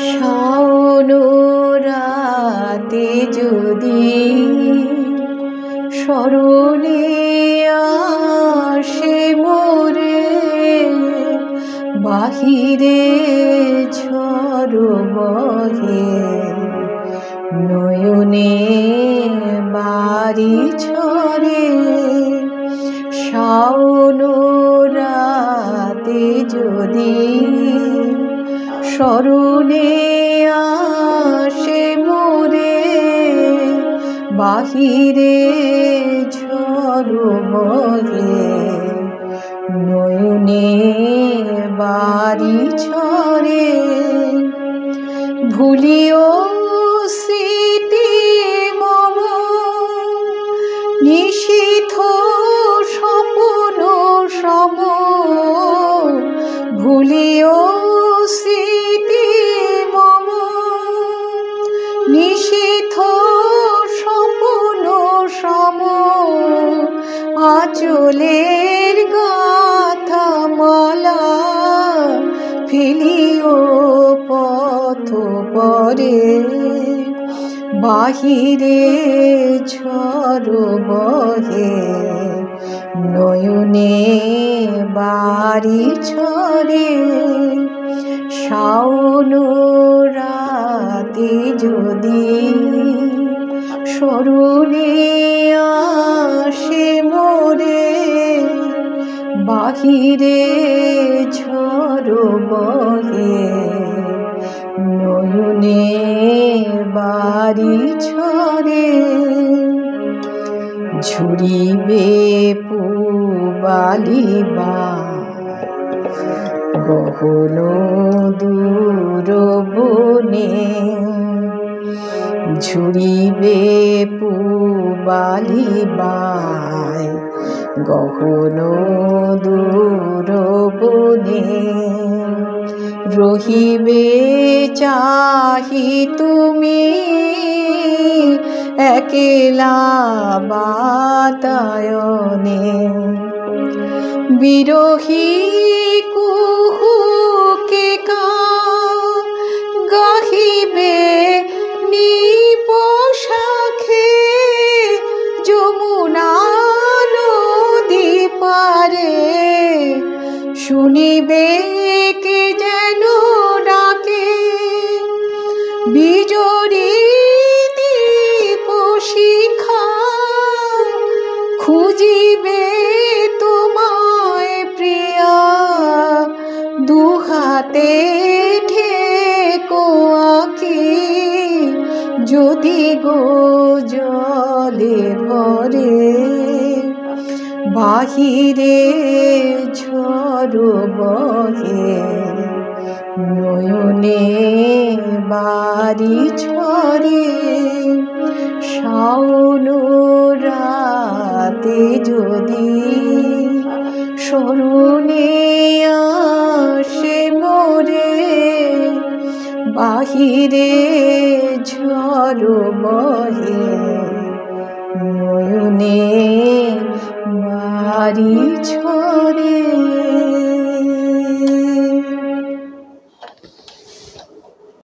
শাওন রাতে যদি স্মরণে আসে মোরে, বাহিরে ঝড় বহে নয়নে বাড়ি ঝরে। শাওন রাতে যদি স্মরণে আসে মোরে, বাহিরে ঝড় বহে নয়নে বাড়ি ঝরে। ভুলিও স্মৃতি মম নিশীথ স্বপ্ন সম, ভুলিও স্মৃতি মম নিশীথ স্বপ্ন সম। আঁচলের গাথা মালা ফেলিও পথ পরে, বাহিরে ঝড় বহে নয়নে বাড়ি ঝরে। শাওন রাতে যদি স্মরণে আসে মোরে, বাহিরে ঝড় বহে নয়নে বাড়ি ঝরে। ঝুরিবে পূবালি গহন দূর বনে, ঝুরিবে পূবালি গহন দূর বনে। রহিবে চাহি তুমি একেলা বাতায়নে, বিরহী কুহুকে গাহিবে নিপশাখে যমুনা নদী পারে। শুনিবে কে যেন ডাকে বিজড়ী দীপ শিখা, খুঁজিবে তোমায় প্রিয়া দুহাতে ঠেকো আঁকি। যদি গো জলে ভরে, বাহিরে ঝড় বহে নয়নে বাড়ি ঝরে। শাওন রাতে যদি স্মরণে আসে মোরে, বাহিরে ঝড় বহে নয়নে বাড়ি